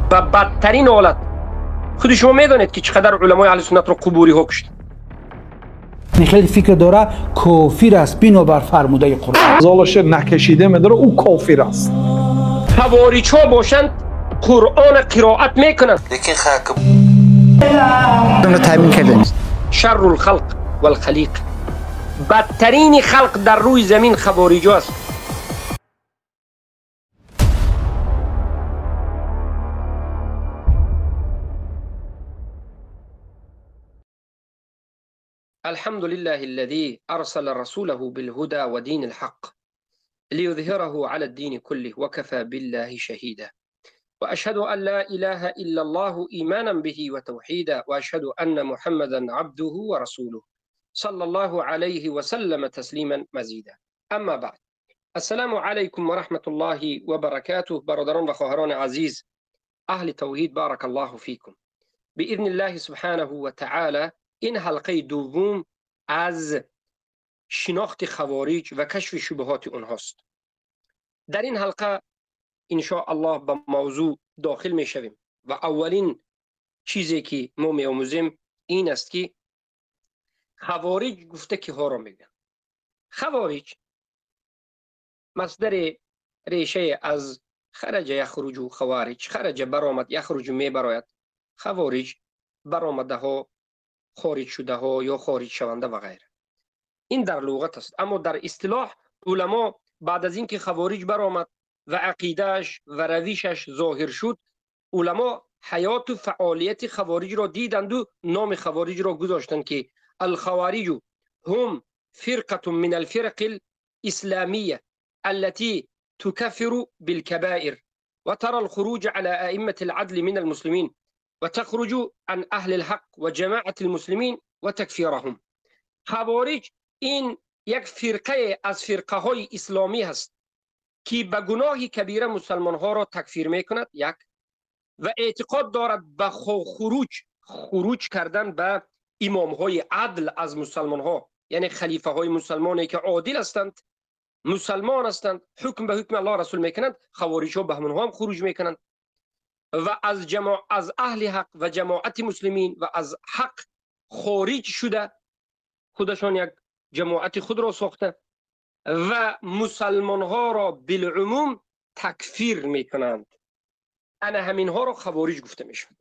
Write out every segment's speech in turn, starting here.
به بدترین حالت. خود شما میدانید که چقدر علمای اهل سنت رو قبوری ها کشت. خیلی فکر داره کافر است بنابر فرموده قرآن. زالش نکشیده میداره او کافر است. خوارج ها باشند قرآن قرائت میکنند. لیکن خاک اون رو تامین کردن. شر الخلق والخلیق، بدترین خلق در روی زمین خوارج ها است. الحمد لله الذي أرسل رسوله بالهدى ودين الحق ليظهره على الدين كله وكفى بالله شهيدا، وأشهد أن لا إله إلا الله إيمانا به وتوحيدا، وأشهد أن محمدا عبده ورسوله صلى الله عليه وسلم تسليما مزيدا. أما بعد، السلام عليكم ورحمة الله وبركاته. برادران و خواهران عزیز اهل توحید، بارك الله فيكم. بإذن الله سبحانه وتعالى این حلقه دوم از شناخت خوارج و کشف شبهات اونهاست. در این حلقه ان شاء الله به موضوع داخل می شویم و اولین چیزی که ما می آموزیم این است که خوارج گفته که ها را میگن. خوارج مصدر ریشه از خرج یخرج خوارج، خرج برآمد، یخرج می براید. خوارج برآمده ها، خارج شده ها یا خارج شونده و غیره. این در لغت است، اما در اصطلاح علما بعد از اینکه خوارج برآمد و عقیدهش و رویشش ظاهر شد، علما حیات و فعالیت خوارج را دیدند و نام خوارج را گذاشتند که الخوارج هم فرقه من الفرق الاسلامیه التي تكفر بالكبائر وترى الخروج على ائمه العدل من المسلمين وتخرج عن اهل الحق وجماعه المسلمين وتكفيرهم. خوارج این یک فرقه از فرقه های اسلامی هست که به گناه کبیره مسلمان ها را تکفیر میکند، یک، و اعتقاد دارد به خروج کردن به امام های عدل از مسلمان ها، یعنی خلیفه های مسلمانی که عادل هستند، مسلمان هستند، حکم به حکم الله رسول میکنند. خوارج ها به همون هم خروج میکنند و از اهل حق و جماعت مسلمین و از حق خارج شده، خودشان یک جماعت خود را ساخته و مسلمان ها را بالعموم تکفیر میکنند. انا همین ها را خوارج گفته میشوند.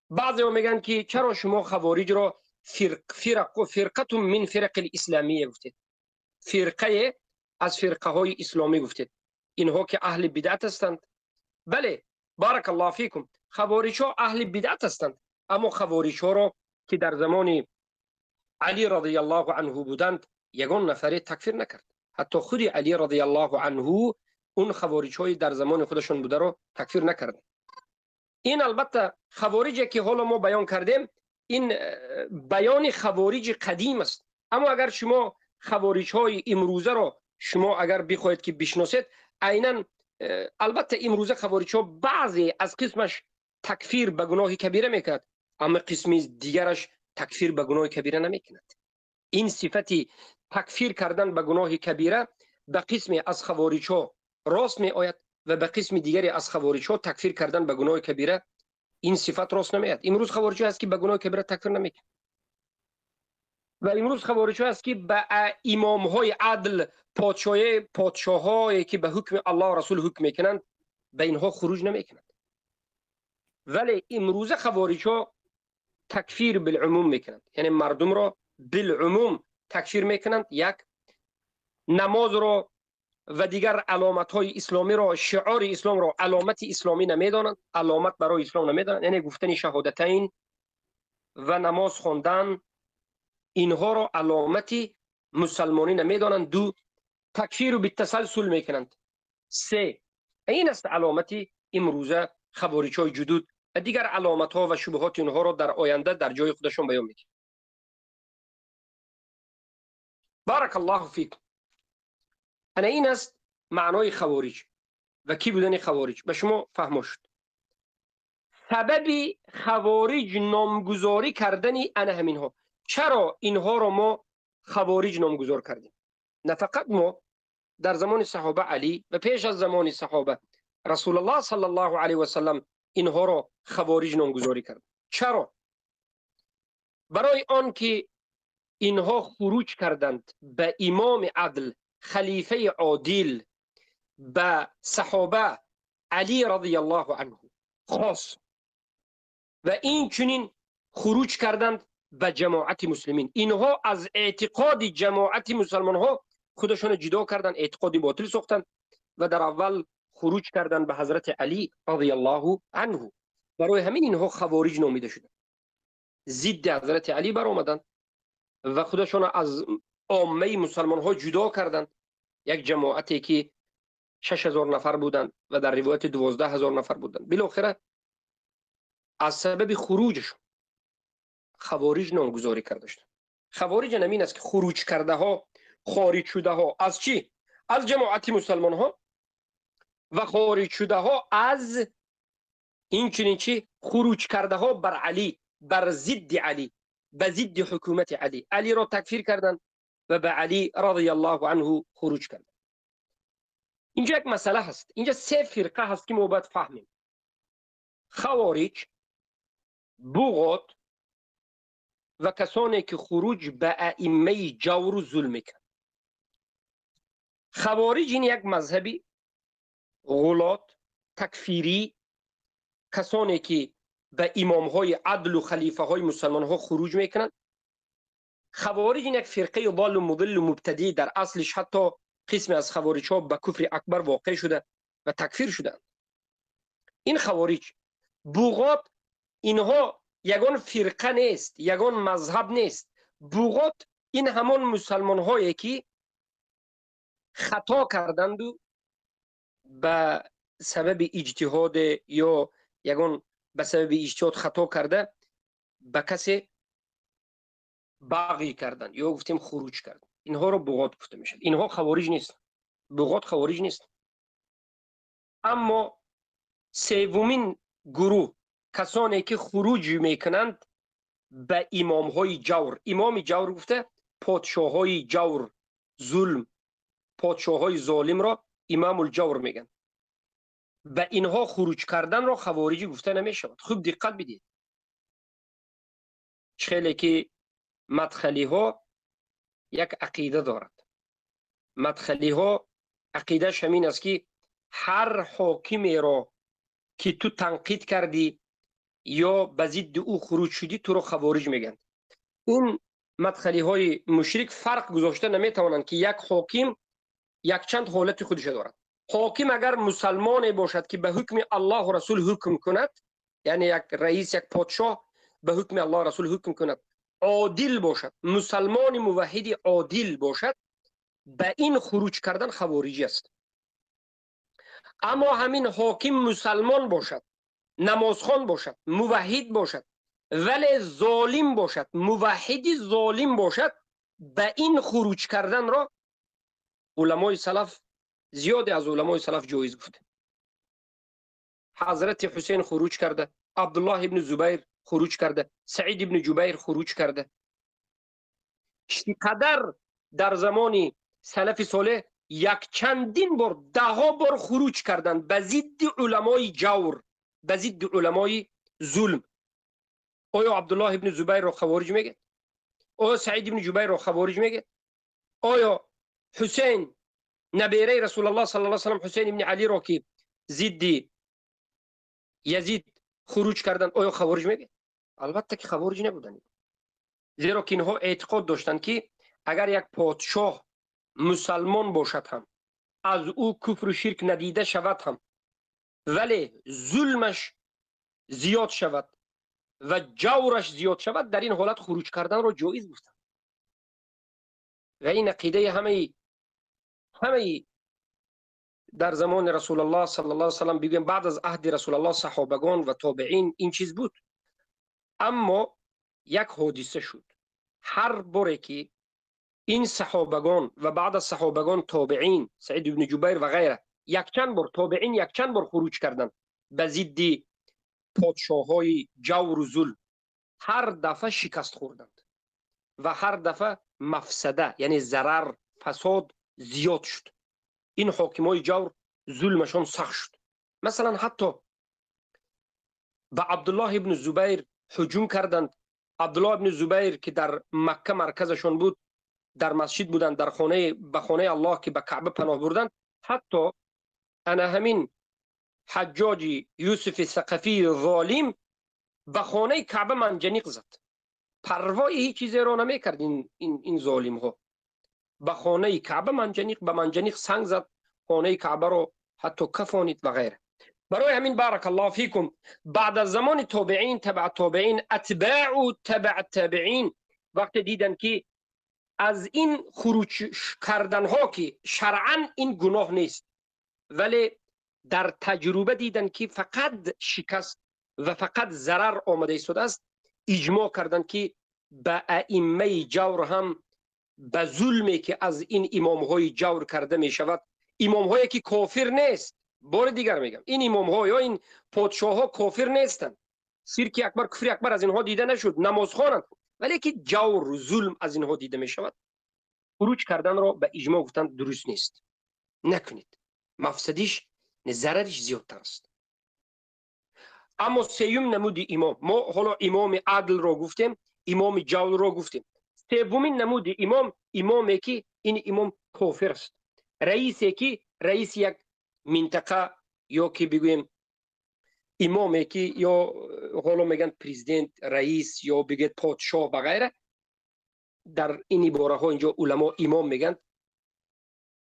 بعضی ها میگن که چرا شما خوارج را فرقه من فرق الاسلامیه گفتید، فرقه از فرقه های اسلامی گفتید، اینها که اهل بدعت هستند؟ بله، بارک الله فیکم، خوارج ها اهل بدعت هستند، اما خوارج ها را که در زمان علی رضی الله عنه بودند یگان نفری تکفیر نکرد. حتی خود علی رضی الله عنه اون خوارج های در زمان خودشون بوده رو تکفیر نکرد. این البته خوارجی که حالا ما بیان کردیم این بیان خوارج قدیم است، اما اگر شما خوارج های امروزه را شما اگر بخواید که بشناسید، عیناً البته امروزه خوارج ها بعضی از قسمش تکفیر به گناه کبیره میکند، اما قسم دیگرش تکفیر به گناه کبیره نمیکند. این صفتی تکفیر کردن به گناه کبیره به قسم از خوارج ها راست می آید و به قسم دیگری از خوارج ها تکفیر کردن به گناه کبیره این صفت راست نمی آید. امروز خوارج ها هست که به گناه کبیره تکفیر نمیکنند و امروز خوارج ها هست که به امام های عدل، پادشاهایی که به حکم الله رسول حکم میکنند، به اینها خروج نمیکنند. ولی امروز خوارج ها تکفیر بالعموم میکنند، یعنی مردم را بالعموم تکفیر میکنند. یک، نماز را و دیگر علامت های اسلامی را، شعار اسلام را علامت اسلامی نمیدانند، علامت برای اسلام نمیدانند، یعنی گفتن شهادتین و نماز خواندن اینها را علامت مسلمانی نمیدانند. دو، تکفیر بالتسلسل میکنند. سه، این است علامت امروزه خوارج های جدود و دیگر علامت ها و شبهات اینها را در آینده در جای خودشون بیان میکنند. بارک الله فیکم. انا این است معنای خوارج و کی بودن خوارج به شما فهم شد. سبب خوارج نامگذاری کردن انا همین ها، چرا اینها را ما خوارج نامگذار کردیم؟ نه فقط ما، در زمان صحابه علی و پیش از زمان صحابه رسول الله صلی الله علیه و سلم اینها را خوارج نامگذاری کرد. چرا؟ برای آن که اینها خروج کردند به امام عدل، خلیفه عادل، به صحابه علی رضی الله عنه خاص، و این چنین خروج کردند به جماعت مسلمین. اینها از اعتقاد جماعت مسلمان ها خودشون جدا کردند، اعتقاد باطل ساختند و در اول خروج کردند به حضرت علی رضی الله عنه. برای همین اینها خوارج نامیده شدند، ضد حضرت علی برآمدند و خودشون از عامه مسلمان ها جدا کردند. یک جماعتی که 6000 نفر بودند و در روایت 12000 نفر بودند، بالاخره از سبب خروجشون خوارج نامگذاری کرده شدند. خوارج همین است که خروج کرده ها، خارج شده ها از چی؟ از جماعت مسلمان ها، و خارج شده ها از این چنین چی؟ خروج کرده ها بر علی، بر ضد علی، به ضد حکومت علی. علی را تکفیر کردند و به علی رضی الله عنه خروج کردند. اینجا یک مسئله هست، اینجا سه فرقه هست که ما باید فهمیم: خوارج، بغات و کسانی که خروج به ائمه جور و ظلم میکنند. خوارج این یک مذهبی غلات تکفیری، کسانی که به امام های عدل و خلیفه های مسلمان ها خروج میکنند. خوارج این یک فرقه ضال و مضل و مبتدی، در اصلش حتی قسم از خوارج ها به کفر اکبر واقع شده و تکفیر شدند. این خوارج. بغات اینها یگان فرقه نیست، یگان مذهب نیست. بغات این همان مسلمان هایی که خطا کردند و به سبب اجتهاد یا یگان به سبب اجتهاد خطا کرده به کسی بغی کردند یا گفتیم خروج کردند، اینها رو بغات گفته میشه. اینها خوارج نیست، بغات خوارج نیست. اما سومین گروه، کسانی که خروج میکنند به امام های جور. امام جور گفته پادشاه های جور، ظلم، پادشاه های ظالم را امام الجور میگن. به اینها خروج کردن را خوارجی گفته نمیشود. خوب دقت بدید. خیلی که مدخلی ها یک عقیده دارد. مدخلی ها عقیدهش همین است که هر حاکمی را که تو تنقید کردی یا به ضد او خروج شدی تو رو خوارج میگن. این مدخلی های مشرک فرق گذاشته نمیتوانند که یک حاکم یک چند حالت خودش دارد. حاکم اگر مسلمان باشد که به حکم الله و رسول حکم کند، یعنی یک رئیس، یک پادشاه به حکم الله و رسول حکم کند، عادل باشد، مسلمان موحد عادل باشد، به این خروج کردن خوارجی است. اما همین حاکم مسلمان باشد، نمازخوان باشد، موحد باشد، ولی ظالم باشد، موحد ظالم باشد، به این خروج کردن را علمای سلف، زیاد از علمای سلف جایز گفته. حضرت حسین خروج کرده، عبدالله ابن زبیر خروج کرده، سعید ابن جبیر خروج کرده. چقدر در زمان سلف صالح یک چندین بار، ده ها بار خروج کردند به ضد علمای جور، به ضد علمای ظلم. آیا عبدالله ابن زبیر را خوارج میگه؟ آیا سعید ابن جبیر را خوارج میگه؟ آیا حسین نبیره رسول الله صلی الله علیه و سلم، حسین ابن علی را که ضد یزید خروج کردند، آیا خوارج میگه؟ البته که خوارج نبودند، زیرا که اینها اعتقاد داشتند که اگر یک پادشاه مسلمان باشد هم، از او کفر و شرک ندیده شود هم، ولی ظلمش زیاد شود و جورش زیاد شود، در این حالت خروج کردن را جایز گفتند. و این عقیده همه در زمان رسول الله صلی الله علیه و سلم، بگیم بعد از عهد رسول الله، صحابگان و تابعین این چیز بود. اما یک حادثه شد، هر باره که این صحابگان و بعد از صحابگان تابعین، سعید بن جبیر و غیره، یک چند بار تابعین یک چند بار خروج کردند به ضد پادشاه‌های جور و ظلم، هر دفعه شکست خوردند و هر دفعه مفسده، یعنی ضرر، فساد زیاد شد. این حاکمای جور ظلمشون سخت شد. مثلا حتی به عبدالله ابن زبیر هجوم کردند. عبدالله ابن زبیر که در مکه مرکزشون بود، در مسجد بودند، در خانه به خانه الله که به کعبه پناه بردند. حتی انا همین حجاج یوسف ثقفی ظالم به خانه کعبه منجنیق زد. پروای هیچ چیزی را نمیکرد. این ظالم ها به خانه کعبه به منجنیق سنگ زد، خانه کعبه رو حتی کفانید و غیره. برای همین بارک الله فیکم بعد از زمان تابعین، تبع تابعین، اتباع و تبع تابعین، وقت دیدن که از این خروج کردن ها که شرعا این گناه نیست، ولی در تجربه دیدن که فقط شکست و فقط ضرر آمده شده است، اجماع کردن که به ائمه جور هم به ظلمی که از این امام های جور کرده می شود، امام هایی که کافر نیست، بار دیگر میگم این امام ها یا این پادشاه ها کافر نیستند، شرک اکبر کفر اکبر از اینها دیده نشد، نماز خوانند، ولی که جور و ظلم از اینها دیده می شود، خروج کردن را به اجماع گفتند درست نیست، نکنید، مفسدیش ضررش زیادتر است. اما سیوم نمود امام، ما حالا امام عدل را گفتیم، امام جور را گفتیم. سومین نمود امامی که این امام کافر است، رئیسی که رئیس یک منطقه، یا که بگویم امامی که یا حالا میگن پرزیدنت، رئیس، یا بگید پادشاه و غیره، در این عباره ها اینجا علما امام میگن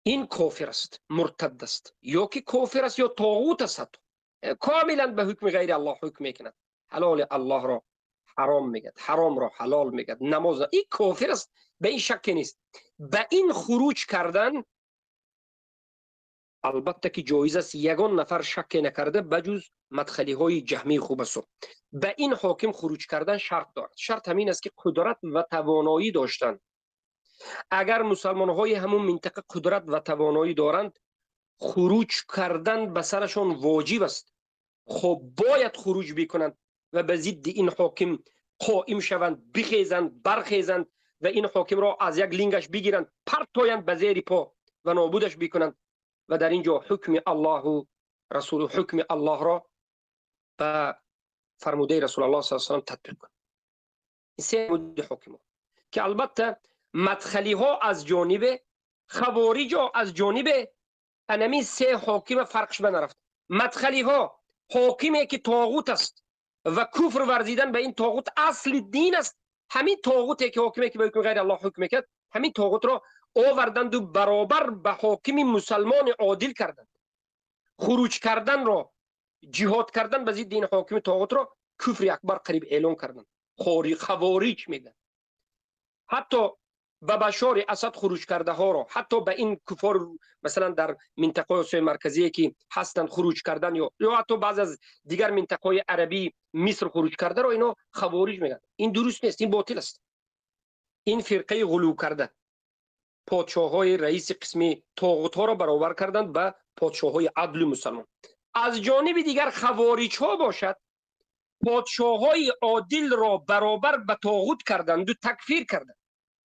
این کافر است، مرتد است، یا که کافر است یا طاغوت است، کاملا به حکم غیر الله حکم میکند، حلال الله را حرام میگد، حرام را حلال میگد، نماز را. این کافر است، به این شک نیست. به این خروج کردن البته که جایز است یگان نفر شک نکرده بجز مدخلی های جهمی خوب است. به این حاکم خروج کردن شرط دارد. شرط همین است که قدرت و توانایی داشتند. اگر مسلمان های همون منطقه قدرت و توانایی دارند، خروج کردن به سرشان واجب است. خب باید خروج بکنند و به ضد این حاکم قائم شوند، بخیزند، برخیزند و این حاکم را از یک لینگش بگیرند، پرتایند به زیر پا و نابودش بکنند و در اینجا حکم الله و رسول، حکم الله را به فرموده رسول الله صلی الله علیه و آله تطبیق کنند. این سه مورد حکم که البته مدخلی ها از جانب خوارج ها از جانب انمی سه حاکم فرقش بنرفت. مدخلی ها حاکمی که طاغوت است و کفر ورزیدن به این طاغوت اصل دین است، همین طاغوتی که حاکمی که به حکم غیر الله حکم کرد، همین طاغوت را آوردند و برابر به حاکم مسلمان عادل کردند. خروج کردن را، جهاد کردن به ضد این حاکم طاغوت را کفر اکبر قریب اعلان کردند. خوارج میگن. حتی به بشار اسد خروج کرده ها را، حتی به این کفار مثلا در منطقه آسیای مرکزی که هستند خروج کردن، یا حتی بعض از دیگر منطقه عربی مصر خروج کرده را اینا خوارج میگن. این درست نیست، این باطل است. این فرقه غلو کرده، پادشاه های رئیس قسمی طاغوت ها را برابر کردند به پادشاه های عدل مسلمان. از جانب دیگر خوارج ها باشد، پادشاه های عادل را برابر به طاغوت کردند و تکفیر کردند.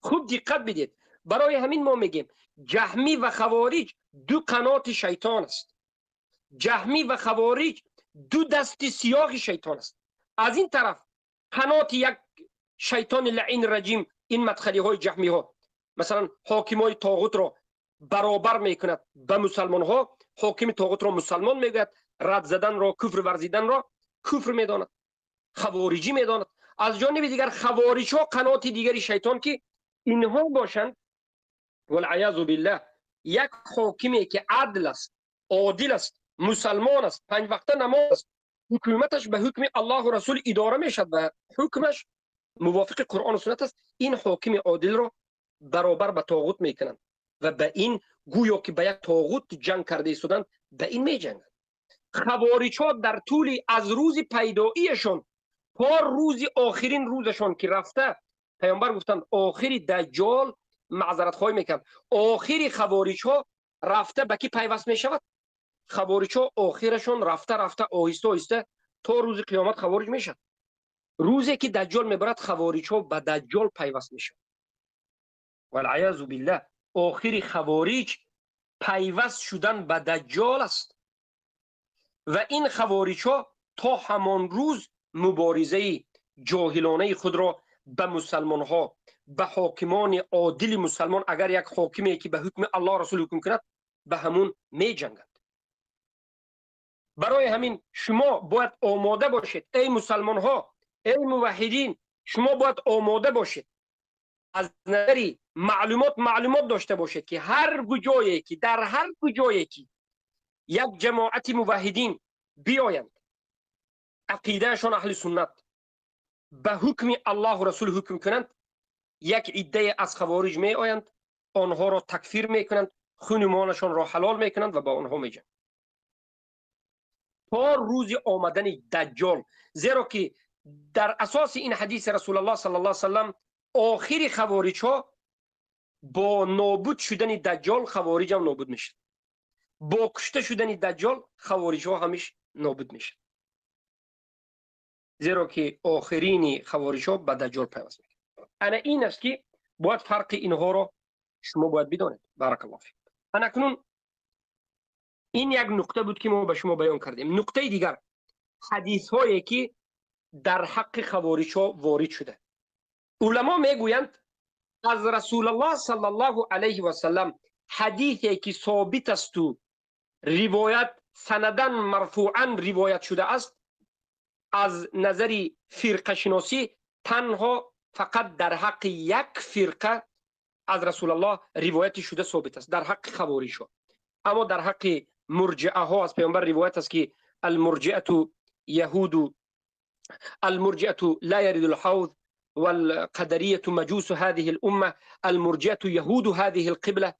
خوب دقت بدید. برای همین ما میگیم جهمی و خوارج دو قنات شیطان است. جهمی و خوارج دو دست سیاه شیطان است. از این طرف قنات یک شیطان لعین رجیم، این مدخلی های جهمی ها مثلا حاکم های طاغوت را برابر میکند به مسلمان ها، حاکم طاغوت را مسلمان میگوید، رد زدن را، کفر ورزیدن را کفر میداند، خوارجی میداند. از جانب دیگر خوارج ها قنات دیگری شیطان که اینها باشند والعیاذ بالله یک حاکمی که عدل است، عادل است، مسلمان است، 5 وقته نماز است، حکومتش به حکم الله و رسول اداره میشد و حکمش موافق قرآن و سنت است، این حاکم عادل را برابر به طاغوت میکنند و به این گویا که به یک طاغوت جنگ کرده ایستادند، به این میجنگند. خوارج ها در طول از روز پیداییشون تا روز آخرین روزشون که رفته، پیامبر گفتند آخری دجال معذرت خواهی میکنم، آخری خوارج ها رفته به کی پیوست میشود؟ خوارج ها آخرشون رفته آهسته آهسته تا روز قیامت خوارج میشن. روزی که دجال میبرد خوارج ها به دجال پیوست میشن. والعیاذ بالله آخری خوارج پیوست شدن به دجال است و این خوارج ها تا همان روز مبارزه جاهلانه خود را به مسلمان ها، به حاکمان عادل مسلمان، اگر یک حاکمی که به حکم الله رسول حکم کند، به همون می جنگند. برای همین شما باید آماده باشید، ای مسلمان ها، ای موحدین، شما باید آماده باشید، از نظری معلومات داشته باشید که هر جایی که در هر جایی که یک جماعت موحدین بیایند، عقیدهشان اهل سنت، به حکم الله و رسول حکم کنند، یک عده از خوارج می آیند، آنها را تکفیر می کنند، خون مالشان را حلال می کنند و با آنها می جنگند تا روز آمدن دجال. زیرا که در اساس این حدیث رسول الله صلی الله علیه وسلم آخر خوارج ها با نابود شدن دجال خوارج هم نابود میشه، با کشته شدن دجال خوارج ها همیش نابود میشه، زیرا که آخرین خوارج ها به دجال پیوست میکنه. انا این است که باید فرق اینها را شما باید بدانید. بارک الله فیک. انا اکنون این یک نکته بود که ما به شما بیان کردیم. نکته دیگر، حدیث هایی که در حق خوارج ها وارد شده. علما میگویند از رسول الله صلی الله علیه و سلم حدیثی که ثابت است و روایت سندن مرفوعا روایت شده است، از نظر فرقه شناسی تنها فقط در حق یک فرقه از رسول الله روایت شده ثابت است، در حق خوارج ها. اما در حق مرجعه ها از پیامبر روایت است که المرجعه لا يرد الحوض والقدرية مجوس هذه الأمة المرجئة يهود هذه القبلة.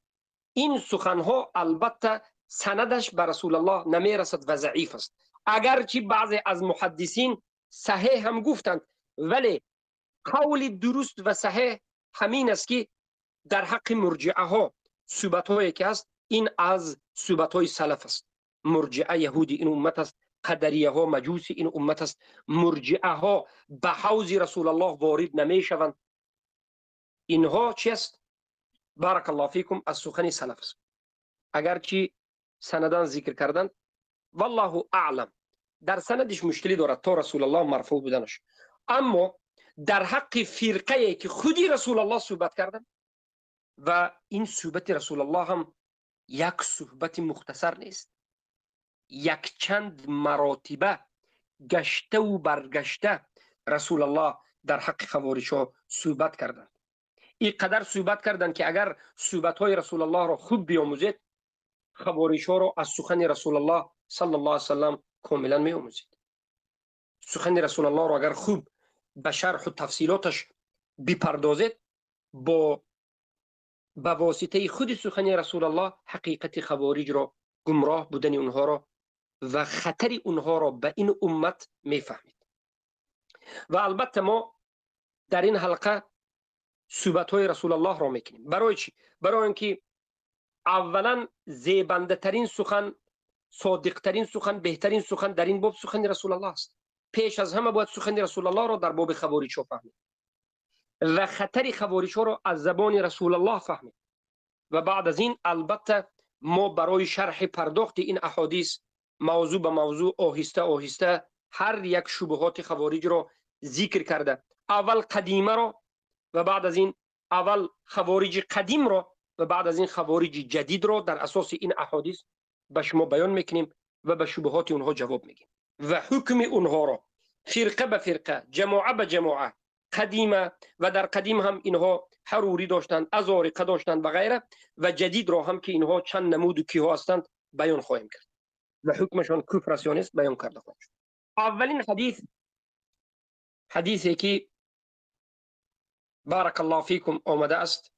این سخنها البته سندش به رسول الله نمیرسد و ضعیف است، اگرچه بعضی از محدثین صحیح هم گفتند، ولی قول درست و صحیح همین است که در حق مرجعه ها صحبت هایی که است، این از صحبت های سلف است. مرجعه یهودی این امت است، قدریه ها مجوسی این امت است. مرجعه ها به حوض رسول الله وارد نمی شوند. اینها چی است؟ بارک الله فیکم، از سخن سلف است، اگرچه سندان ذکر کردند والله اعلم در سندش مشکلی دارد تا رسول الله مرفوع بودنش. اما در حق فرقه که خودی رسول الله صحبت کردند و این صحبت رسول الله هم یک صحبت مختصر نیست، یک چند مراتبه گشته و برگشته رسول الله در حق خوارج ها صحبت کردند. این قدر صحبت کردند که اگر صحبت های رسول الله را خوب بیاموزید، خوارج ها را از سخن رسول الله صلی الله علیه وسلم کاملا میآموزید. سخن رسول الله را اگر خوب به شرح و تفصیلاتش بپردازید، با به واسطه خود سخن رسول الله حقیقت خوارج را، گمراه بودن اونها را و خطر اونها را به این امت میفهمید. و البته ما در این حلقه صحبت های رسول الله را میکنیم. برای چی؟ برای اینکه اولا زیبنده ترین سخن، صادق ترین سخن، بهترین سخن در این باب سخن رسول الله است. پیش از همه باید سخن رسول الله را در باب خوارج ها فهمید و خطر خوارج ها را از زبان رسول الله فهمید. و بعد از این البته ما برای شرح پرداخت این احادیث موضوع به موضوع آهسته آهسته هر یک شبهات خوارج را ذکر کرده، اول قدیمه را و بعد از این اول خوارج قدیم را و بعد از این خوارج جدید را در اساس این احادیث به شما بیان میکنیم و به شبهات اونها جواب میگیم و حکم اونها را فرقه به فرقه، جماعه به جماعه، قدیمه و در قدیم هم اینها حروری داشتند، ازارقه داشتند و غیره، و جدید را هم که اینها چند نمود و کیها هستند بیان خواهیم کرد و حکمشان کفر است یا نیست بیان کرده خواهیم شد. اولین حدیثی که بارک الله فیکم آمده است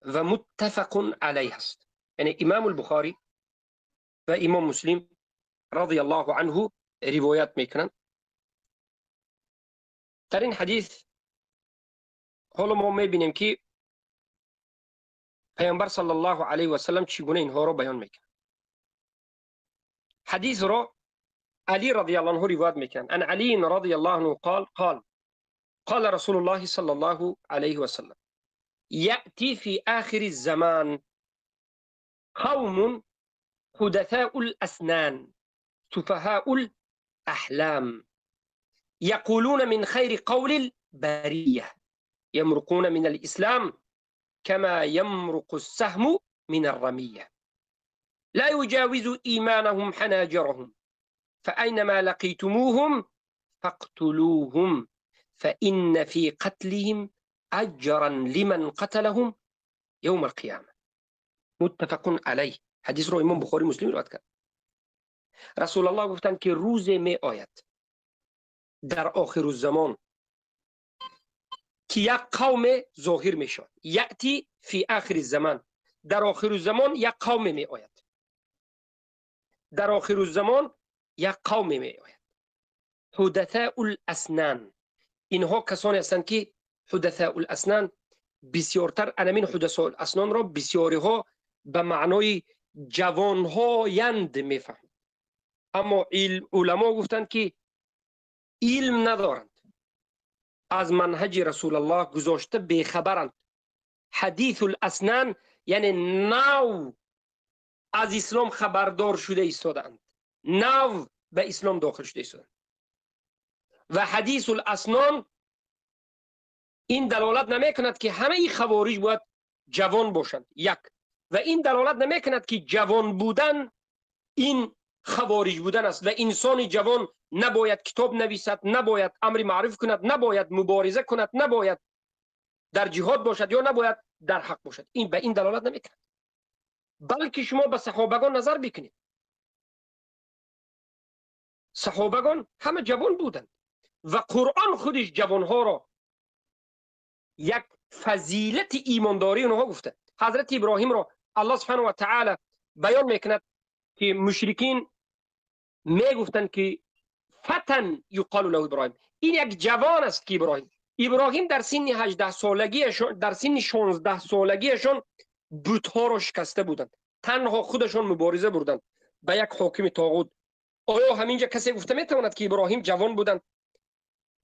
و متفق علیه است، یعنی امام البخاری و امام مسلم رضی الله عنه روایت میکنند. در این حدیث حالا ما میبینیم که پیامبر صلی الله علیه و سلم چگونه اینها را بیان میکنند. حدیث را علی رضی الله عنه روایت میکنند. ان علی رضی الله عنه قال رسول الله صلی الله علیه و سلم یأتی فی آخر الزمان قوم حدثاء الاسنان سفهاء الأحلام يقولون من خير قول البرية يمرقون من الإسلام كما يمرق السهم من الرمية لا يجاوز إيمانهم حناجرهم فأينما لقيتموهم فاقتلوهم فإن في قتلهم أجرا لمن قتلهم يوم القيامة. متفق علیه. حدیث رو امام بخاری مسلم روایت کرد. رسول الله گفتند که روز می آید در آخر الزمان که یک قوم ظاهر می شود. یأتی فی آخر الزمان، در آخر الزمان یک قوم می آید. در آخر الزمان یک قوم می آید. حدثاء الاسنان، اینها کسانی هستند که حدثاء الاسنان بسیارتر انمین حدثاء الاسنان را بسیاری ها به معنای جوان ها یند می فهمند، اما علما گفتند که علم ندارند، از منهج رسول الله گذاشته بیخبرند. حدیث الاسنان یعنی نو از اسلام خبردار شده ایستادند، نو به اسلام داخل شده ایستادند. و حدیث الاسنان این دلالت نمی کند که همه خوارج باید جوان باشند، یک. و این دلالت نمی کند که جوان بودن این خوارج بودن است و انسان جوان نباید کتاب نویسد، نباید امر معروف کند، نباید مبارزه کند، نباید در جهاد باشد یا نباید در حق باشد. این به این دلالت نمی کند. بلکه شما به صحابگان نظر بکنید، صحابگان همه جوان بودند و قرآن خودش جوانها را یک فضیلت ایمانداری اونها گفته. حضرت ابراهیم را الله سبحانه و تعالی بیان میکند که مشرکین میگفتند که فتن یقال له ابراهیم، این یک جوان است که ابراهیم در سن 18 سالگیشون، در سن 16 سالگیشون بت‌ها را شکسته بودند، تنها خودشون مبارزه بردند با یک حاکم طاغوت. آیا همینجا کسی گفته میتواند که ابراهیم جوان بودند؟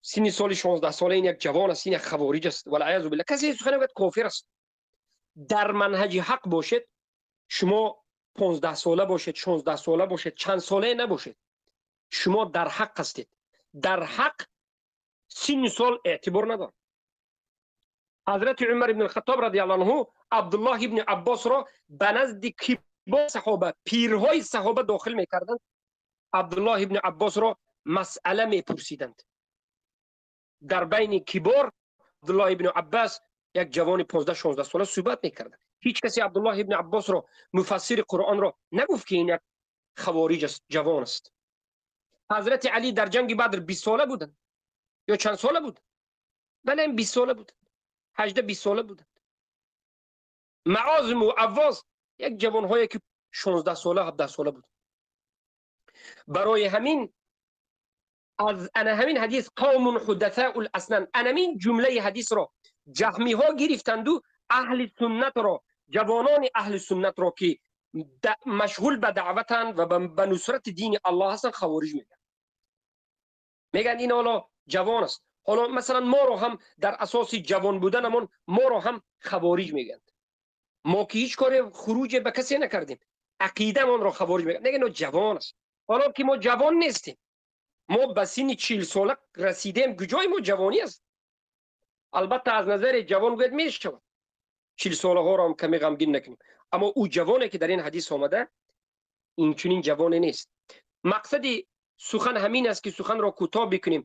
سن سال 16 ساله این یک جوان است، این یک خوارج است والعیاذ بالله. کسی سخن میگوید کافر است. در منهج حق باشید، شما 15 ساله باشید، 16 ساله باشید، چند ساله نباشید، شما در حق هستید. در حق سن سال اعتبار ندارد. حضرت عمر بن الخطاب رضی الله عنه عبدالله ابن عباس را به نزد کبار صحابه، پیرهای صحابه داخل میکردند. عبدالله ابن عباس را مسئله میپرسیدند. در بین کبار عبدالله ابن عباس یک جوان 15-16 ساله صحبت میکرد. هیچ کسی عبدالله ابن عباس را مفسر قرآن را نگفت که این یک خوارج است، جوان است. حضرت علی در جنگ بدر 20 ساله بودند یا چند ساله بود؟ بله 20 ساله بودند، 18-20 ساله بودند. معاذ و عواز یک جوانهایی که 16 ساله 17 ساله بود. برای همین از همین حدیث قوم حدثاء الاسنان، همین جمله حدیث را جهمی ها گرفتند و اهل سنت را، جوانان اهل سنت را که مشغول به دعوتن و به نصرت دین الله هستن خوارج میگن این حالا جوان است. حالا مثلا ما رو هم در اساس جوان بودنمون ما رو هم خوارج میگن. ما که هیچ کار خروج به کسی نکردیم، عقیده من رو خوارج میگن. میگن جوان است. حالا که ما جوان نیستیم، ما به سن 40 ساله رسیدیم، کجای ما جوانی است؟ البته از نظر جوان گوید میشود 40 ساله ها را هم کمی غمگین نکنیم، اما او جوانی که در این حدیث آمده این چنین جوانی نیست. مقصد سخن همین است که سخن را کوتاه بکنیم.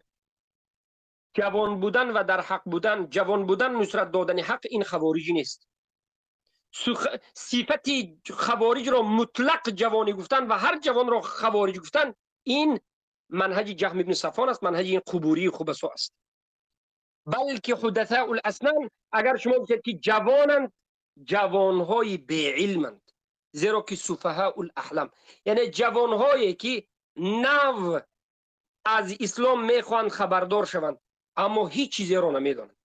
جوان بودن و در حق بودن، جوان بودن نصرت دادن حق، این خوارجی نیست. صفت خوارج را مطلق جوانی گفتن و هر جوان را خوارج گفتن، این منهج جهم ابن صفوان است، منهج این قبوری خبثا است. بلکه حدثاء الاسنان اگر شما بگید که جوانند، جوانهای بی علمند، زیرا که سفهاء الاحلام یعنی جوانهایی که نو از اسلام میخوان خبردار شوند اما هیچ چیزی را نمیدانند.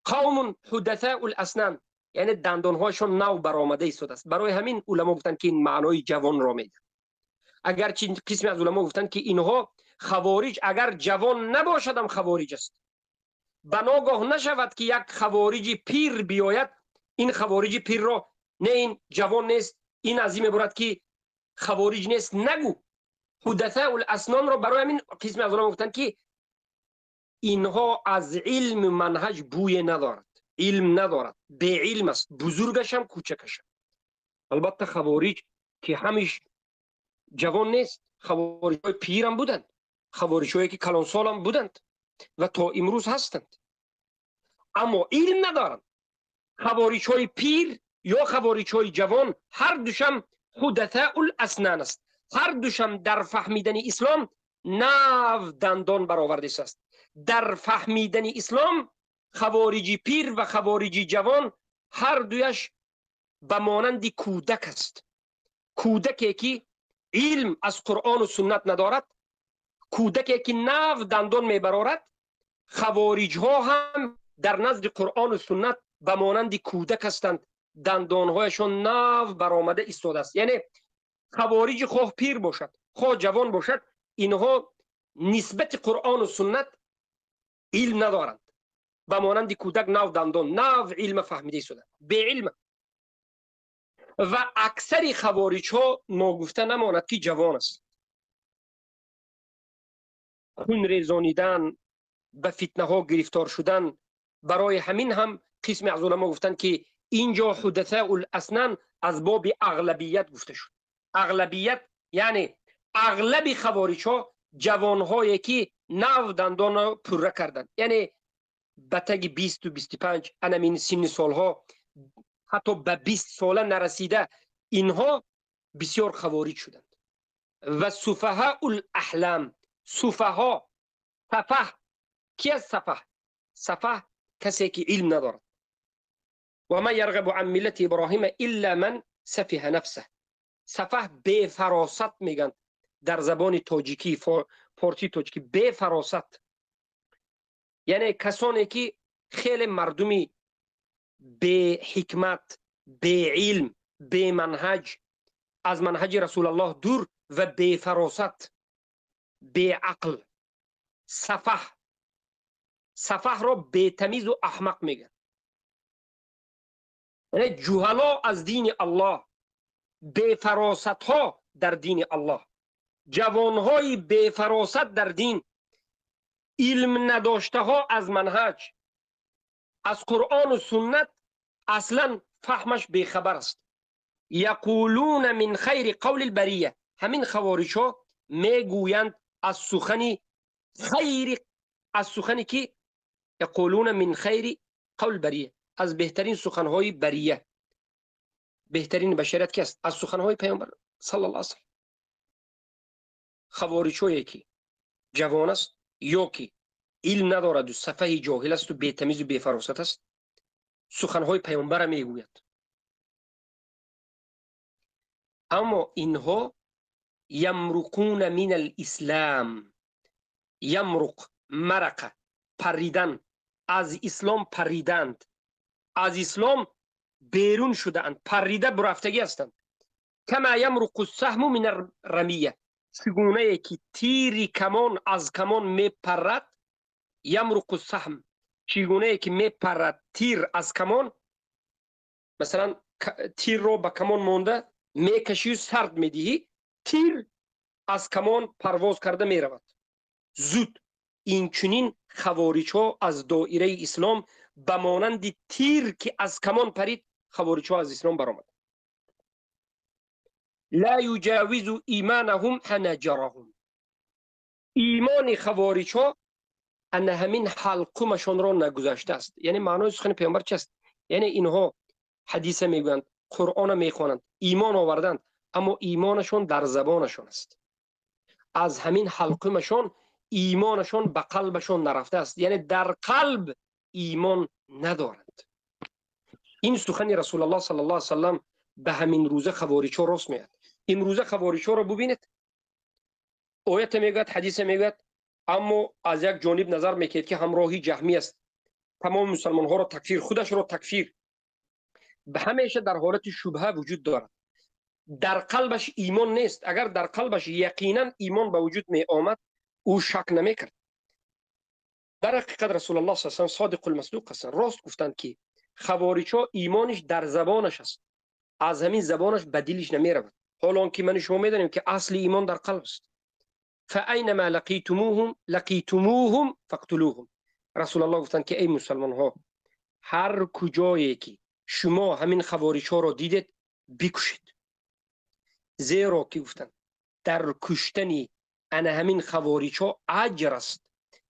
قوم حدثاء الاسنان یعنی دندانهایشون نو برآمده ایستاده است. برای همین علما گفتند که این معنای جوان را میده. اگرچه قسمی از علما گفتند که اینها خوارج اگر جوان نباشد هم خوارج است. بناگاه نشود که یک خوارج پیر بیاید، این خوارج پیر را نه این جوان نیست، این از این عبارت که خوارج نیست نگو، حدثاء الاسنان را برای همین قسم از اونها گفتن که اینها از علم منهج بوی ندارد، علم ندارد، به علم است، بزرگش هم کوچکش هم. البته خوارج که همیش جوان نیست، خوارج های پیر هم بودند، خوارج هایی که کلان سال هم بودند و تا امروز هستند، اما علم ندارند. خوارج های پیر یا خوارج های جوان هر دوشم حدثاء الاسنان است، هر دوشم در فهمیدن اسلام نو دندان برآورده است. در فهمیدن اسلام خوارجی پیر و خوارجی جوان هر دویش به مانند کودک است. کودکی که علم از قرآن و سنت ندارد، کودکی که نو دندان میبرارد، خوارج ها هم در نزد قرآن و سنت به مانند کودک هستند، دندانهایشان نو برآمده ایستاده است. یعنی خوارج خواه پیر باشد خواه جوان باشد، اینها نسبت قرآن و سنت علم ندارند، به مانند کودک نو دندان، نو علم فهمیده ایستاده، به علم. و اکثر خوارج ها ناگفته نماند که جوان است. خون ریزانیدن، به فتنه ها گرفتار شدن، برای همین هم قسم از علما گفتند که اینجا حدثاء الاسنان از باب اغلبیت گفته شد. اغلبیت یعنی اغلب خوارج ها جوان هایی که نو دندان را پره کردند، یعنی بتگ 20 و 25 انمین سن سالها حتی به 20 ساله نرسیده، اینها بسیار خوارج شدند. و سفهاء الاحلام، سفها، سفه کی از سفه؟ سفه کسی که علم ندارد. و من یرغب عن ملت ابراهیم الا من سفه نفسه. سفه بے فراست میگن در زبان تاجیکی، فارسی تاجیکی، بے فراست یعنی کسانی که خیلی مردمی به حکمت، به علم، به منهج، از منهج رسول الله دور و به فراست، به عقل. سفه را به تمیز و احمق میگن. یعنی جهلا از دین الله، به فراست ها در دین الله، جوان های به فراست در دین، علم نداشته ها از منهج، از قرآن و سنت اصلا فهمش بیخبر است. یقولون من خیر قول البریه، همین خوارج ها میگویند از سخنی خیر، از سخنی که یقولون من خیر قول بریه، از بهترین سخنهای بریه، بهترین بشریت که است، از سخنهای پیامبر صلی الله علیه و سلم. خوارج هایی که جوان است یا که علم ندارد و سفه جاهل است و بی‌تمیز و بی‌فراست است، سخنهای پیامبر میگوید. اما اینها یمرقون من الاسلام، یمرق مرق، پریدن، از اسلام پریدند، از اسلام بیرون شدند، پریده برفتگی هستند. کما یمرق السهم من الرمیه، چگونه که تیر کمان از کمان میپرد، یمرق السهم، چگونه که میپرد تیر از کمان، مثلا تیر رو به کمان مونده میکشی و سرد میدهی، تیر از کمان پرواز کرده میرود زود. این چنین خوارج ها از دایره اسلام به مانند تیر که از کمان پرید، خوارج ها از اسلام برآمد. لا یجاوز ایمانهم حناجرهم، ایمان خوارج ها ان همین حلقومشان را نگذاشته است. یعنی معنای سخن پیامبر چی است؟ یعنی اینها حدیث میگویند، قرآن میخوانند، ایمان آوردند، اما ایمانشان در زبانشان است، از همین حلقومشان ایمانشان به قلبشان نرفته است، یعنی در قلب ایمان ندارند. این سخن رسول الله صلی الله علیه و سلم به همین روزه خوارج ها راست میاد. این روزه خوارج ها را ببینید، آیت میگوید، حدیث میگوید، اما از یک جانب نظر میکرد که همراهی جهمی است، تمام مسلمان ها را تکفیر، خودش را تکفیر، به همیشه در حالت شبهه وجود دارد، در قلبش ایمان نیست. اگر در قلبش یقینا ایمان به وجود می آمد او شک نمی کرد. در حقیقت رسول الله صلی الله علیه و سلم صادق المصدوق هستند، راست گفتند که خوارج ها ایمانش در زبانش است، از همین زبانش به دلش نمی رود، حالان که من شما میدانیم که اصل ایمان در قلب است. فاینما لقیتموهم فاقتلوهم. رسول الله گفتند که ای مسلمان ها، هر کجایی که شما همین خوارج ها را دیدید بکشید، زیرا که گفتند در کشتن همین خوارج ها اجر است.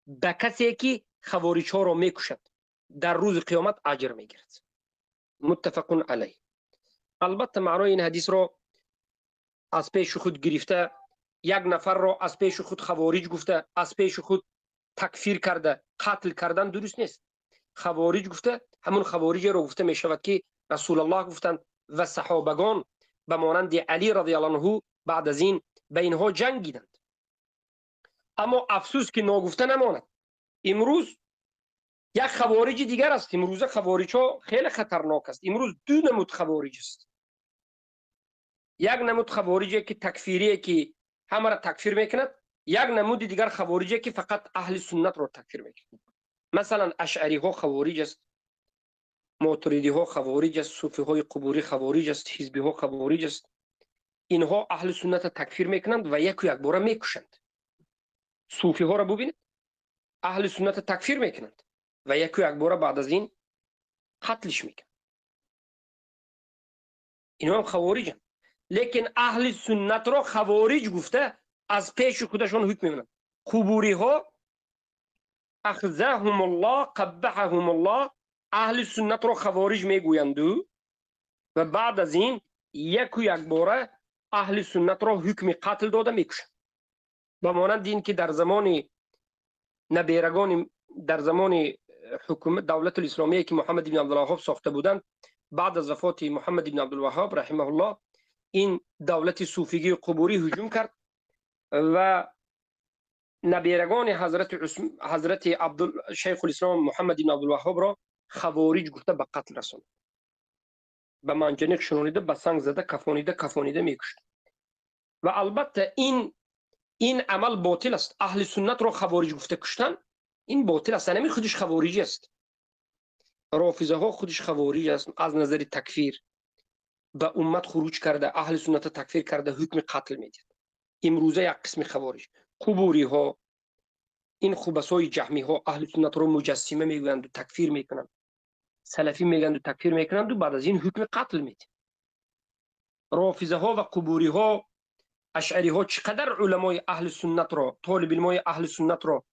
به کسی که خوارج ها را میکشد در روز قیامت اجر میگیرد. متفق علیه. البته معنای این حدیث را از پیش خود گرفته، یک نفر را از پیش خود خوارج گفته، از پیش خود تکفیر کرده، قتل کردن درست نیست. خوارج گفته همون خوارج را گفته می شود که رسول الله گفتند و صحابگان به مانند علی رضی الله عنه بعد از این به اینها جنگیدند. اما افسوس که ناگفته نماند. امروز یک خوارج دیگر است. امروز خوارج ها خیلی خطرناک است. امروز دو نمود خوارج است. یک نمود خوارجی که تکفیریه که همه را تکفیر میکند، یک نمود دیگر خوارجی که فقط اهل سنت را تکفیر میکند. مثلا اشعری ها خوارج است، ماتریدی ها خوارج است، صوفی های قبوری خوارج است، حزبی ها خوارج است. اینها اهل سنت تکفیر میکنند و یک باره میکشند. صوفی ها را ببینید، اهل سنت تکفیر میکنند و یک باره بعد از این قتلش میکنند. اینها هم خوارجند. لیکن اهل سنت را خوارج گفته از پیش خودشان حکم میکنند. قبوری ها اخذهم الله قبحهم الله، اهل سنت را خوارج میگویند و بعد از این یک باره اهل سنت را حکم قتل داده میکشند. به مانند این که در زمان نبیرگان، در زمان حکومت دولت الاسلامیه که محمد بن عبدالوهاب ساخته بودند، بعد از وفات محمد بن عبدالوهاب رحمه الله این دولت صوفیگی قبوری هجوم کرد و نبیرگان حضرت شیخ الاسلام محمد بن عبدالوهاب را خوارج گفته به قتل رساند. به منجنیق شنونیده، به سنگ زده، کفانیده میکشد. و البته این عمل باطل است. اهل سنت را خوارج گفته کشتن این باطل است. نمی خودش خوارجی است. رافضه ها خودش خوارج است. از نظر تکفیر به امت خروج کرده، اهل سنت تکفیر کرده، حکم قتل میدید. امروزه یک قسم خوارج، قبوری ها، این خبثای جهمی ها اهل سنت را مجسمه میگویند و تکفیر میکنند. سلفی میگند و تکفیر میکنند و بعد از این حکم قتل میدید. رافضه ها و قبوری ها، اشعری ها چقدر علمای اهل سنت را، طالب علمای اهل سنت را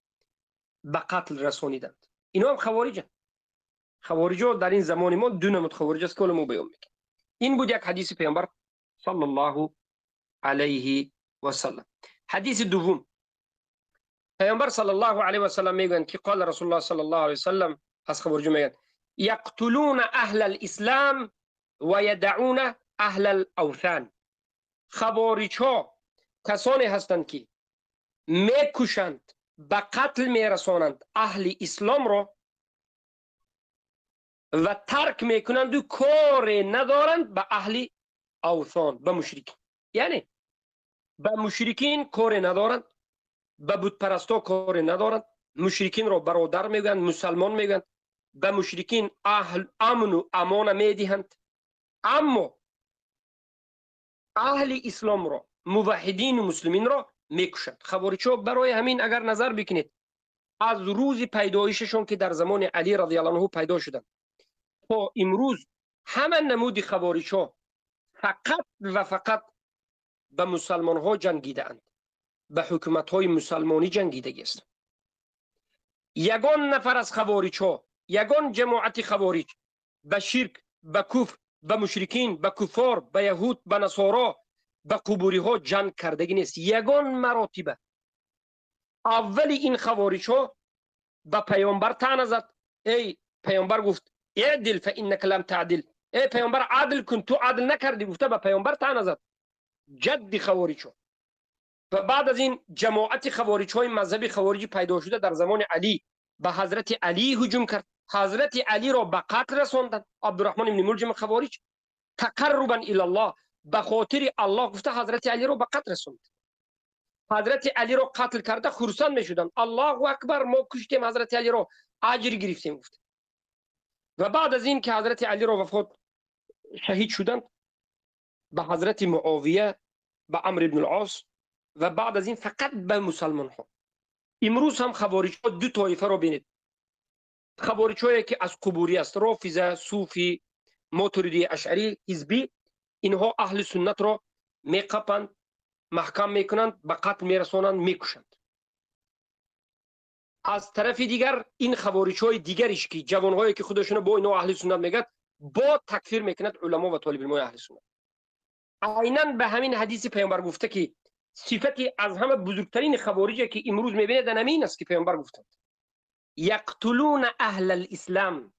به قتل رسانیدند. اینا هم خوارجند. خوارج ها در این زمان ما دو نمود خوارج است که ما بیان میکنیم. این بود یک حدیث پیامبر صلی الله علیه و سلم. حدیث دوم، پیامبر صلی الله علیه و سلم میگویند که قال رسول الله صلی الله علیه و سلم، از خوارج میگویند یقتلون اهل الاسلام و یدعون اهل الاوثان. خوارج ها کسانی هستند که میکشند، به قتل میرسانند اهل اسلام را و ترک میکنند و کار ندارند به اهل اوثان، به مشرکین. یعنی به مشرکین کار ندارند، به بت پرستا کار ندارند. مشرکین را برادر میگویند، مسلمان میگویند. به مشرکین امن و امان میدهند. اما اهل اسلام را، موحدین و مسلمین را میکشند. خوارج ها برای همین اگر نظر بکنید از روز پیدایششون که در زمان علی رضی الله عنه پیدا شدند تا امروز، همه نمود خوارج ها فقط و فقط به مسلمان ها جنگیده اند، به حکومت های مسلمانی جنگیده است. یگان نفر از خوارج ها، یگان جماعت خوارج به شرک، به کفر، به مشرکین، به کفار، به یهود، به نصارا، به قبوری ها جنگ کردگی نیست. یگان مراتبه. اول این خوارج ها به پیامبر طعنه زد. ای پیامبر گفت اعدل فانک لم تعدل، ای پیامبر عدل کن، تو عدل نکردی. گفته به پیامبر طعنه زد. جد خوارج ها. و بعد از این جماعت خوارج های مذهب خوارجی پیدا شده در زمان علی به حضرت علی هجوم کرد. حضرت علی را به قتل رساندند. عبدالرحمن بن ملجم خوارج تقربا الی الله، به خاطر الله گفته حضرت علی را به قتل رساند. حضرت علی را قتل کرده خرسند میشدند. الله اکبر، ما کشتیم حضرت علی را، اجر گرفتیم گفت. و بعد از این که حضرت علی را وفات شهید شدند، به حضرت معاویه، به عمرو بن العاص و بعد از این فقط به مسلمان ها. امروز هم خوارج ها دو طایفه رو بینید. خوارج هایی که از قبوری است، رافضه، صوفی، ماتریدی، اشعری، حزبی، اینها اهل سنت را میقپند، محکم میکنند، به قتل میرسانند، میکشند. از طرف دیگر این خوارج های دیگرش که جوان هایی که خودشون با اینا اهل سنت میگن، با تکفیر میکند علما و طالب علم اهل سنت. عیناً به همین حدیث پیامبر گفته که صفتی از همه بزرگترین خوارجی که امروز میبینید همین است که پیامبر گفتند یقتلون اهل الاسلام.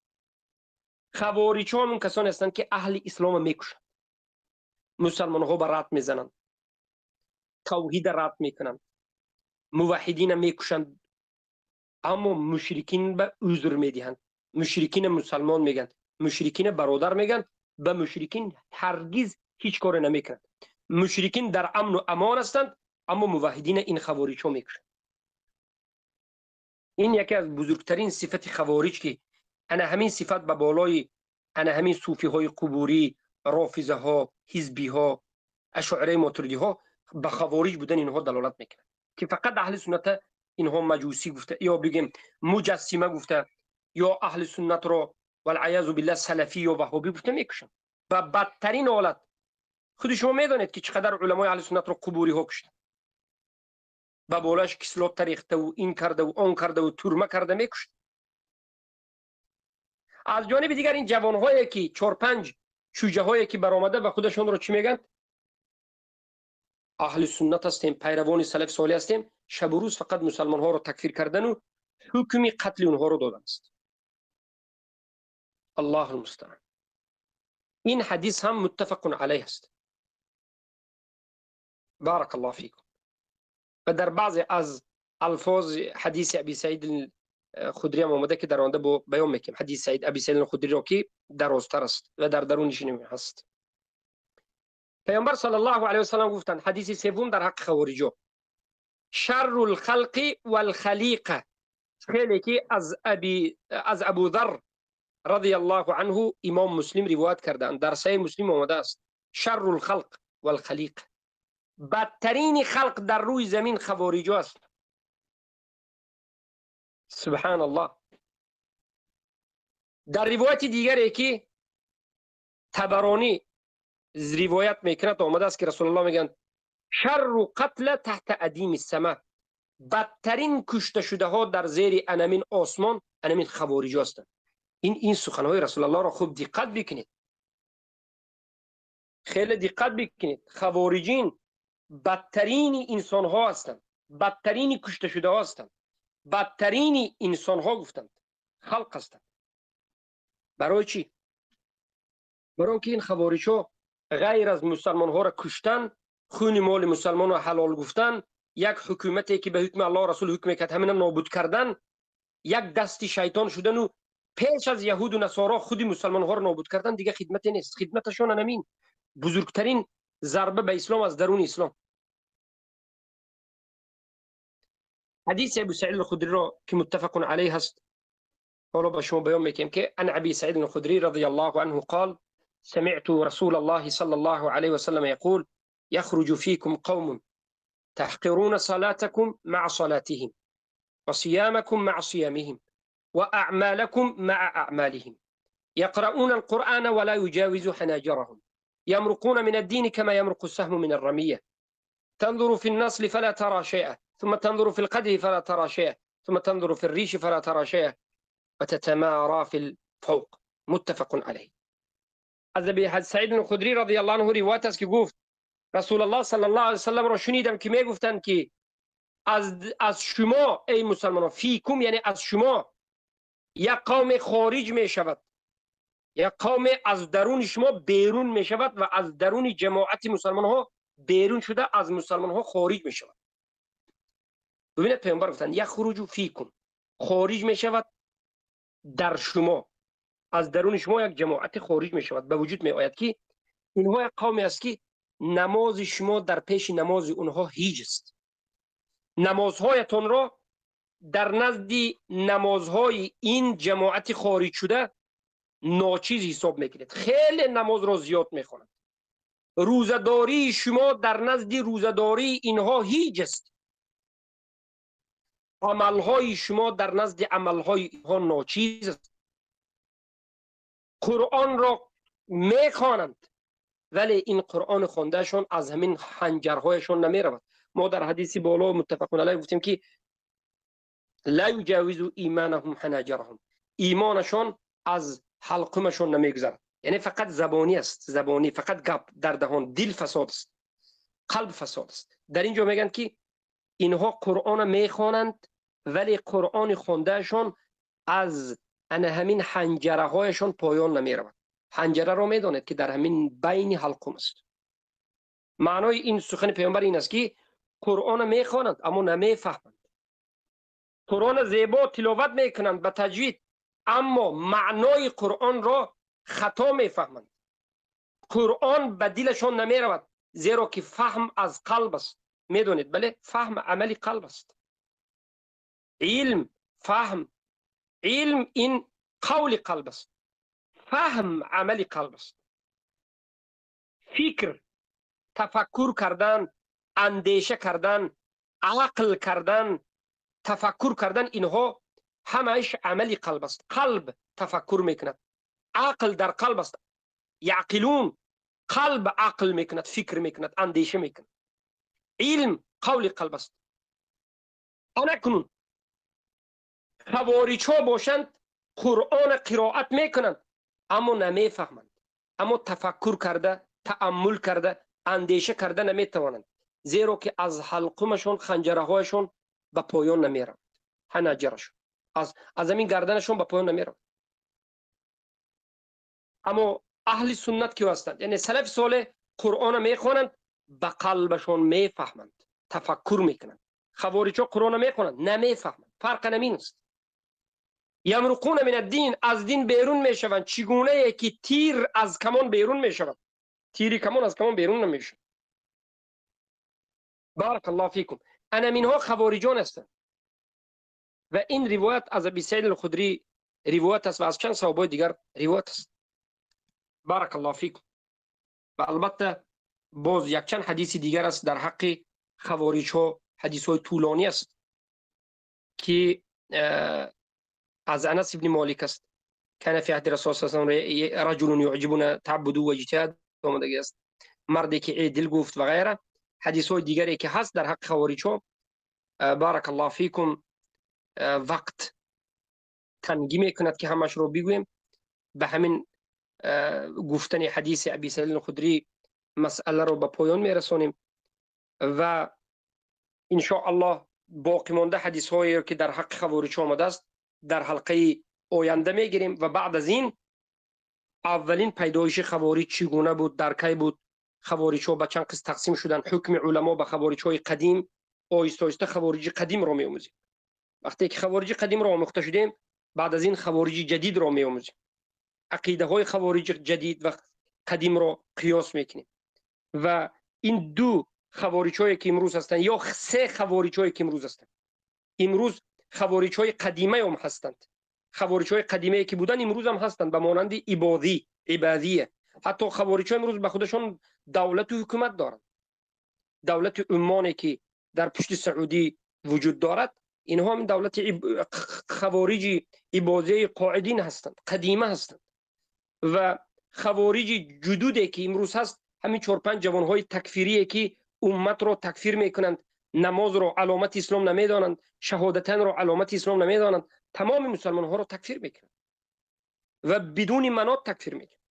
خوارج ها همون کسانی هستند که اهل اسلام میکشند، مسلمان ها به رد میزنند، توحید رد میکنند، موحدین میکشند، اما مشرکین به عذر میدهند. مشرکین مسلمان میگن، مشرکین برادر میگن، به مشرکین هرگز هیچ کار نمیکنند. مشرکین در امن و امان هستند، اما موحدین این خوارج ها میکشند. این یکی از بزرگترین صفت خوارج که انا همین صفت به بالای انا همین صوفی های قبوری، رافضه ها، حزبی ها، اشاعره ماتریدی ها به خوارج بودن اینها دلالت میکنند که فقط اهل سنت اینها مجوسی گفته یا بگیم مجسمه گفته یا اهل سنت را والعیاذ بالله سلفی یا وهابی گفته میکشن. و بدترین حالت خود شما میدونید که چقدر علمای اهل سنت را قبوری ها کشتن، با بالاش کسلات تریخته و این کرده و آن کرده و تورمه کرده میکشن. از جانب دیگر این جوانهایی که 4-5 شوجه هایی که برآمده و خودشون رو چی میگن؟ اهل سنت هستیم، پیروان سلف صالح هستیم، شب و روز فقط مسلمان ها رو تکفیر کردن و حکم قتل اونها رو دادن است. الله المستعان. این حدیث هم متفق علیه است. بارک الله فیکم. و در بعض از الفاظ حدیث ابی سعید الخدری هم آمده که در آنده با بیان میکنیم. حدیث سعید ابی سعید الخدری را که درازتر است و در درونش هست. پیامبر صلی الله علیه و سلم گفتند، حدیث سوم در حق خوارجا، شر الخلق والخلیقه. خیلی که از ابو ذر رضی الله عنه امام مسلم روایت کردند، در صحیح مسلم آمده است شر الخلق والخلیقه. بدترین خلق در روی زمین خوارجا است. سبحان الله. در روایت دیگری که طبرانی روایت میکند آمده است که رسول الله میگن شر قتل تحت ادیم السماء. بدترین کشته شده ها در زیر انامین آسمان انامین خوارجا هستند. این سخنهای رسول الله را خوب دقت بکنید، خیلی دقت بکنید. خوارجین بدترین انسان ها هستند، بدترین کشته شده ها هستند، بدترین انسان ها گفتند خلق هستند. برای چی؟ برای که این خوارج ها غیر از مسلمان ها را کشتن، خون مال مسلمان را حلال گفتن، یک حکومتی که به حکم الله رسول حکم کرد همین نابود کردن، یک دستی شیطان شدن و پیش از یهود و نصارا خودی مسلمان ها را نابود کردن دیگه خدمتی نیست. خدمتشان همین بزرگترین ضربه به اسلام از درون اسلام. حدیث ابو سعید الخدری را که متفق علیه هست حالا با شما بیان میکنم که عن ابي سعيد الخدري رضي الله عنه قال سمعت رسول الله صلى الله عليه وسلم يقول يخرج فيكم قوم تحقرون صلاتكم مع صلاتهم وصيامكم مع صيامهم وأعمالكم مع أعمالهم يقرؤون القرآن ولا يجاوز حناجرهم يمرقون من الدين كما يمرق السهم من الرمية تنظر في النصل فلا ترى شيئا ثم تنظر في القدر فلا ترى شيئا ثم تنظر في الريش فلا ترى شيئا وتتمارى في الفوق. متفق عليه. از ابی سعید الخدری رضی الله عنه روایت است که گفت رسول الله صلی الله علیه و سلم را شنیدم که میگفتند که از شما ای مسلمانان، فیکم یعنی از شما، یک قوم خارج می شود، یک قوم از درون شما بیرون می شود و از درون جماعت مسلمان ها بیرون شده از مسلمان ها خارج می شود. ببینید پیامبر گفتند یخرج فیکم، خارج می شود در شما، از درون شما یک جماعت خارج می شود، به وجود می آید که اینها یک قومی است که نماز شما در پیش نماز اونها هیچ است. نمازهایتان را در نزد نمازهای این جماعت خارج شده ناچیز حساب میکنید. خیلی نماز را زیاد میخوانند، روزداری شما در نزد روزداری اینها هیچ است. عملهای شما در نزد عملهای اینها ناچیز است. قرآن را میخوانند ولی این قرآن خوندهشون از همین حنجرهایشون نمی رود. ما در حدیثی بالا متفقون علیه گفتیم که لا یجاوز ایمانهم حناجرهم، ایمانشون از حلقمشون نمیگذرد. یعنی فقط زبانی است، زبانی، فقط گپ در دهان. دل فساد است، قلب فساد است. در اینجا میگن که اینها قرآن میخوانند ولی قرآن خوندهشون از همین حنجره هایشون پایان نمی رود. حنجره را میدانید که در همین بین حلقم است. معنای این سخن پیامبر این است که قرآن میخوانند اما نمیفهمند. قرآن زیبا تلاوت میکنند به تجوید اما معنای قرآن را خطا میفهمند. قرآن به دلشون نمی رود زیرا که فهم از قلب است. میدونید بله، فهم عملی قلب است. علم، فهم، علم این قول قلب است، فهم عملی قلب است. فکر، تفکر کردن، اندیشه کردن، عقل کردن، تفکر کردن، اینها همش عملی قلب است. قلب تفکر میکند، عقل در قلب است. یعقلون، قلب عقل میکند، فکر میکند، اندیشه میکند. علم قول قلب است. آن کنون خوارج ها باشند قرآن قرائت میکنند اما نمیفهمند، اما تفکر کرده، تأمل کرده، اندیشه کرده نمیتوانند زیرا که از حلقمشون خنجره هایشون به پایان نمیرند. حنجرشون از همین گردنشون به پایان نمیرند. اما اهل سنت کی هستند؟ یعنی سلف صالح قرآن میخوانند به قلبشون میفهمند، تفکر میکنند. خوارج ها قرآن میخوانند نمیفهمند. فرق نمین است. یمرقون من الدین، از دین بیرون میشوند. چگونه که تیر از کمان بیرون میشود، تیری کمان از کمان بیرون نمیشه. بارک الله فیکم. اینها خوارجان هستند و این روایت از ابی سعید الخدری روایت است و از چند صحابه دیگر روایت است. بارک الله فیکم. و البته باز یک چند حدیث دیگر است در حق خوارج ها، حدیث های طولانی است که از انس ابن مالک است. کان فی عهد رسول صلی الله علیه و آله رجل یعجبنا تعبد و اجتهاد، آمده است مردی که عدل گفت و غیره. حدیث های دیگری که هست در حق خوارج ها. بارک الله فیکم. وقت تنگی میکند که همش رو بگویم. به همین گفتن حدیث ابی سعید الخدری مسئله رو به پایان میرسونیم و ان شاء الله باقی مانده حدیث هایی که در حق خوارج آمده است در حلقه آینده میگیریم. و بعد از این اولین پیدایش خوارج چگونه بود، در کی بود، خوارج ها به چند قسم تقسیم شدن، حکم علما به خوارج های قدیم، آهسته آهسته خوارج قدیم را میآموزیم. وقتی که خوارج قدیم را آموخته شدیم بعد از این خوارج جدید را میآموزیم. عقیده های خوارج جدید و قدیم را قیاس میکنیم و این دو خوارج هایی که امروز هستند یا سه خوارج هایی که امروز هستند، امروز خوارج های قدیمه هم هستند. خوارج های قدیمه که بودن امروز هم هستند به مانند عبادیه. حتی خوارج ها امروز به خودشون دولت و حکومت دارند. دولت عمان که در پشت سعودی وجود دارد اینها هم دولت خوارج عبادیه قاعدین هستند، قدیمه هستند. و خوارج جدودی که امروز هست همین 4-5 جوانهای تکفیریه که امت رو تکفیر میکنند، نماز رو علامت اسلام نمیدانند، شهادتین رو علامت اسلام نمیدانند، تمام مسلمان ها رو تکفیر میکنند و بدون مناط تکفیر میکنند.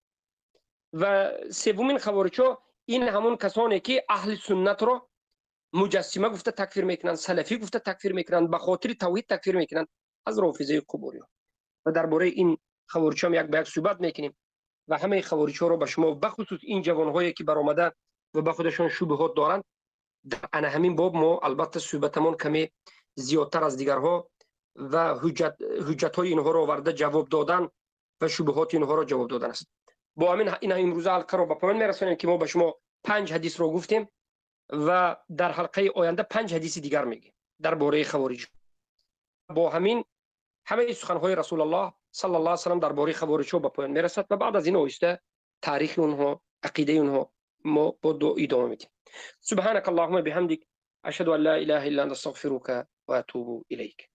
و سومین خوارج ها این همون کسانی که اهل سنت رو مجسمه گفته تکفیر میکنند، سلفی گفته تکفیر میکنند، به خاطر توحید تکفیر میکنند از رافضه قبوری ها. و درباره این خوارج ها یک به یک صحبت میکنیم و همه خوارج ها رو به شما بخصوص این جوان هایی که برآمده و به خودشون شبهات دارند در همین باب ما البته صحبتمون کمی زیادتر از دیگرها و حجت های اینها رو آورده جواب دادن و شبهات اینها رو جواب دادن است. با همین این امروز حلقه رو به پایان میرسونیم که ما به شما 5 حدیث رو گفتیم و در حلقه آینده 5 حدیث دیگر میگیم درباره خوارج. با همین همه سخنهای رسول الله صلی الله علیه و سلم درباره خوارج به پایان میرسد و بعد از این آیسته تاریخ اونها، عقیده اونها ما بۆ ئیدۆمە میدیم. سبحانك اللهم بحمدك أشهد أن لا إله إلا أنت أستغفرك وأتوب إليك.